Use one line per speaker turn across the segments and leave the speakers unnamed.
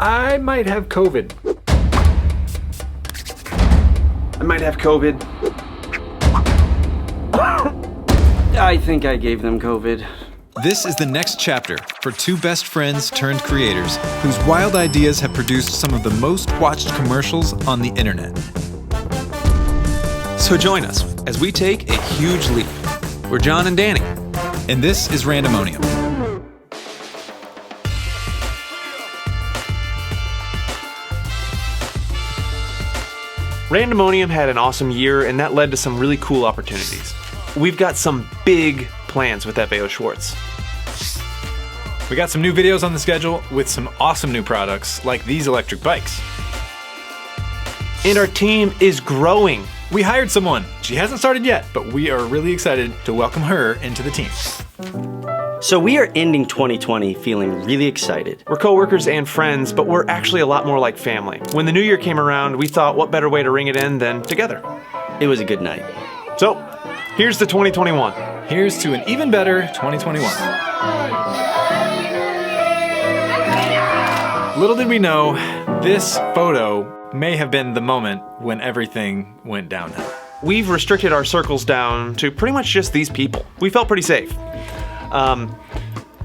I might have COVID. I might have COVID.
I think I gave them COVID.
This is the next chapter for two best friends turned creators whose wild ideas have produced some of the most watched commercials on the internet.
So join us as we take a huge leap. We're John and Danny.
And this is Randomonium.
Randomonium had an awesome year, and that led to some really cool opportunities. We've got some big plans with FAO Schwartz.
We got some new videos on the schedule with some awesome new products like these electric bikes.
And our team is growing.
We hired someone. She hasn't started yet, but we are really excited to welcome her into the team.
So we are ending 2020 feeling really excited.
We're coworkers and friends, but we're actually a lot more like family. When the new year came around, we thought what better way to ring it in than together.
It was a good night.
So, here's to 2021.
Here's to an even better 2021. Little did we know, this photo may have been the moment when everything went downhill.
We've restricted our circles down to pretty much just these people. We felt pretty safe.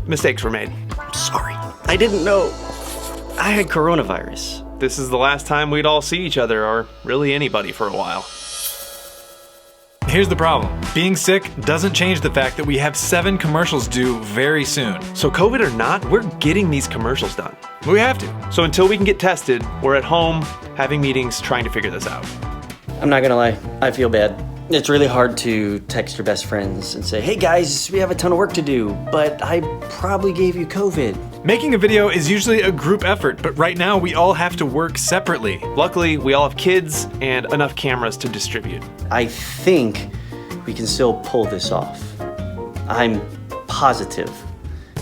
Mistakes were made.
Sorry. I didn't know I had coronavirus.
This is the last time we'd all see each other, or really anybody, for a while.
Here's the problem. Being sick doesn't change the fact that we have 7 commercials due very soon.
So COVID or not, we're getting these commercials done.
We have to.
So until we can get tested, we're at home having meetings trying to figure this out.
I'm not gonna lie, I feel bad. It's really hard to text your best friends and say, hey guys, we have a ton of work to do, but I probably gave you COVID.
Making a video is usually a group effort, but right now we all have to work separately.
Luckily, we all have kids and enough cameras to distribute.
I think we can still pull this off. I'm positive.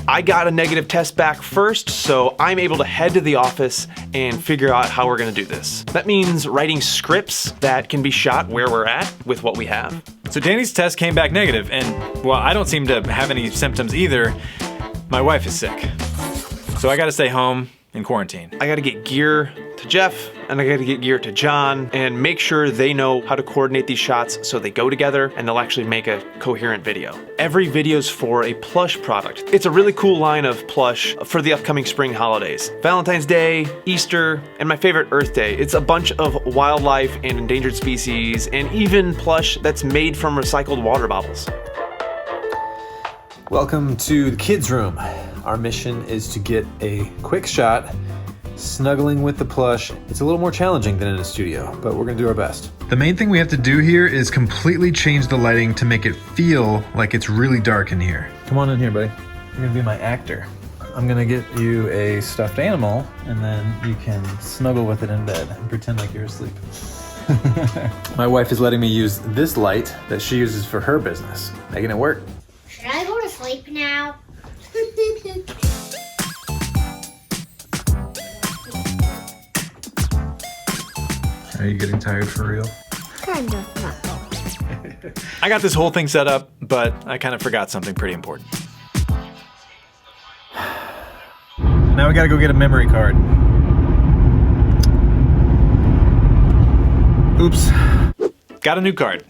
I got a negative test back first, so I'm able to head to the office and figure out how we're gonna do this. That means writing scripts that can be shot where we're at with what we have.
So Danny's test came back negative, and well, I don't seem to have any symptoms either. My wife is sick. So I gotta stay home in quarantine.
I gotta get gear to Jeff, and I gotta get gear to John, and make sure they know how to coordinate these shots so they go together and they'll actually make a coherent video. Every video's for a plush product. It's a really cool line of plush for the upcoming spring holidays. Valentine's Day, Easter, and my favorite, Earth Day. It's a bunch of wildlife and endangered species, and even plush that's made from recycled water bottles.
Welcome to the kids' room. Our mission is to get a quick shot snuggling with the plush. It's a little more challenging than in a studio, but we're gonna do our best.
The main thing we have to do here is completely change the lighting to make it feel like it's really dark in here.
Come on in here, buddy. You're gonna be my actor. I'm gonna get you a stuffed animal, and then you can snuggle with it in bed and pretend like you're asleep. My wife is letting me use this light that she uses for her business, making it work.
Should I go to sleep now?
Are you getting tired for real?
Kind of.
I got this whole thing set up, but I kind of forgot something pretty important.
Now we gotta go get a memory card. Oops.
Got a new card.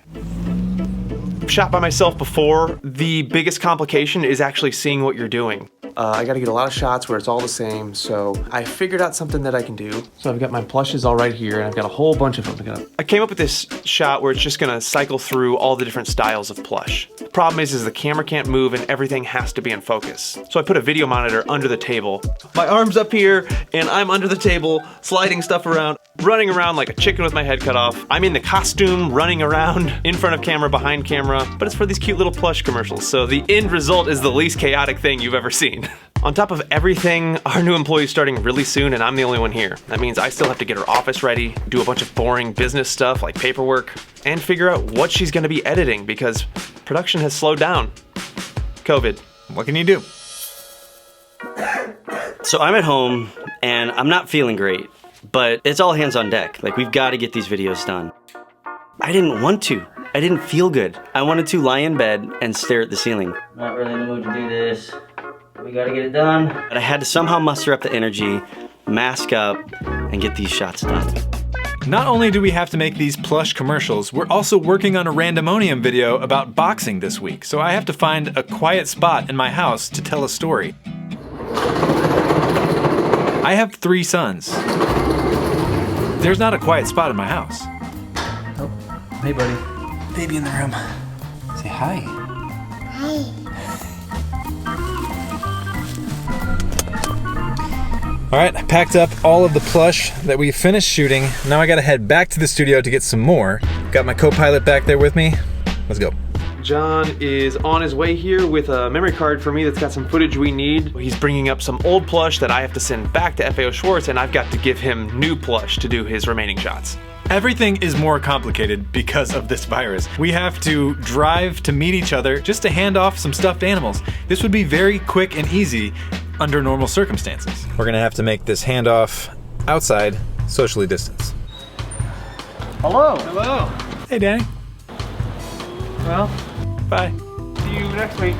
I've shot by myself before. The biggest complication is actually seeing what you're doing. I gotta get a lot of shots where it's all the same, so I figured out something that I can do. So I've got my plushes all right here, and I've got a whole bunch of them. I came up with this shot where it's just gonna cycle through all the different styles of plush. The problem is the camera can't move and everything has to be in focus. So I put a video monitor under the table. My arm's up here, and I'm under the table, sliding stuff around, running around like a chicken with my head cut off. I'm in the costume, running around, in front of camera, behind camera, but it's for these cute little plush commercials, so the end result is the least chaotic thing you've ever seen. On top of everything, our new employee's starting really soon and I'm the only one here. That means I still have to get her office ready, do a bunch of boring business stuff like paperwork, and figure out what she's gonna be editing because production has slowed down. COVID.
What can you do?
So I'm at home and I'm not feeling great, but it's all hands on deck. Like, we've got to get these videos done. I didn't want to. I didn't feel good. I wanted to lie in bed and stare at the ceiling. Not really in the mood to do this. We gotta get it done. But I had to somehow muster up the energy mask up, and get these shots done.
Not only do we have to make these plush commercials, we're also working on a Randomonium video about boxing this week, so I have to find a quiet spot in my house to tell a story. I have 3 sons. There's not a quiet spot in my house.
Oh, hey buddy. Baby in the room. Say hi.
Hi.
All right, I packed up all of the plush that we finished shooting. Now I gotta head back to the studio to get some more. Got my co-pilot back there with me. Let's go.
John is on his way here with a memory card for me that's got some footage we need. He's bringing up some old plush that I have to send back to FAO Schwartz, and I've got to give him new plush to do his remaining shots.
Everything is more complicated because of this virus. We have to drive to meet each other just to hand off some stuffed animals. This would be very quick and easy under normal circumstances. We're gonna have to make this handoff outside, socially distanced.
Hello.
Hello. Hey, Danny.
Well,
Bye.
see you next week.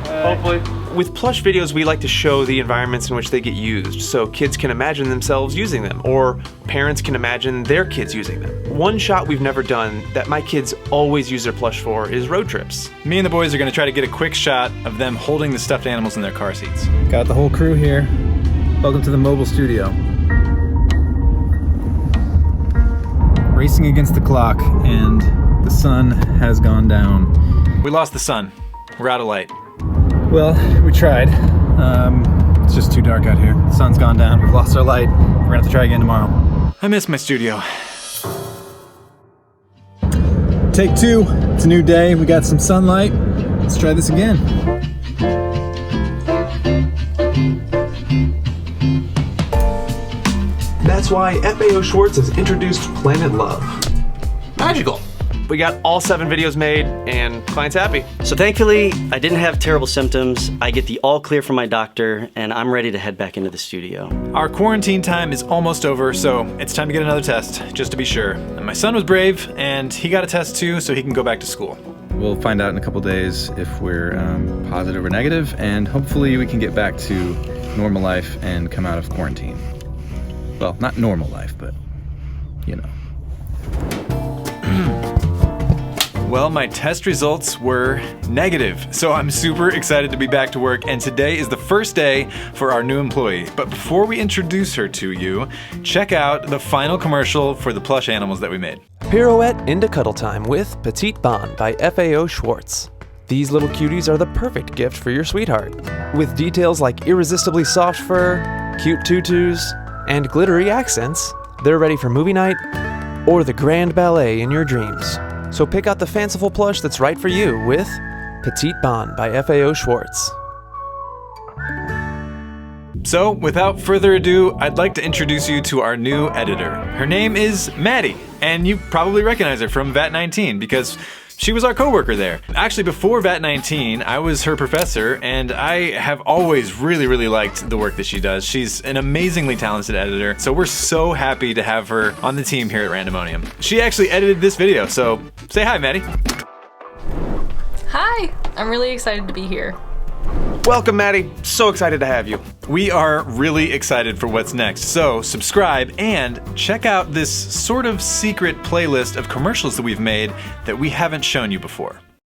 Hopefully. With plush videos, we like to show the environments in which they get used so kids can imagine themselves using them, or parents can imagine their kids using them. One shot we've never done that my kids always use their plush for is road trips.
Me and the boys are gonna try to get a quick shot of them holding the stuffed animals in their car seats.
Got the whole crew here. Welcome to the mobile studio. Racing against the clock, and the sun has gone down.
We lost the sun. We're out of light.
Well, we tried. It's just too dark out here. The sun's gone down. We've lost our light. We're gonna have to try again tomorrow.
I miss my studio.
Take 2. It's a new day. We got some sunlight. Let's try this again.
That's why FAO Schwartz has introduced Planet Love. Magical. We got all 7 videos made, and client's happy.
So thankfully, I didn't have terrible symptoms. I get the all clear from my doctor, and I'm ready to head back into the studio.
Our quarantine time is almost over, so it's time to get another test, just to be sure. And my son was brave, and he got a test too, so he can go back to school.
We'll find out in a couple days if we're positive or negative, and hopefully we can get back to normal life and come out of quarantine. Well, not normal life, but you know.
Well, my test results were negative, so I'm super excited to be back to work, and today is the first day for our new employee. But before we introduce her to you, check out the final commercial for the plush animals that we made.
Pirouette into Cuddle Time with Petite Bon by FAO Schwartz. These little cuties are the perfect gift for your sweetheart. With details like irresistibly soft fur, cute tutus, and glittery accents, they're ready for movie night or the grand ballet in your dreams. So pick out the fanciful plush that's right for you with Petite Bon by FAO Schwartz.
So, without further ado, I'd like to introduce you to our new editor. Her name is Maddie, and you probably recognize her from VAT-19 because she was our coworker there. Actually, before VAT-19, I was her professor, and I have always really liked the work that she does. She's an amazingly talented editor, so we're so happy to have her on the team here at Randomonium. She actually edited this video, so say hi, Maddie.
Hi, I'm really excited to be here.
Welcome, Maddie. So excited to have you.
We are really excited for what's next, so subscribe and check out this sort of secret playlist of commercials that we've made that we haven't shown you before.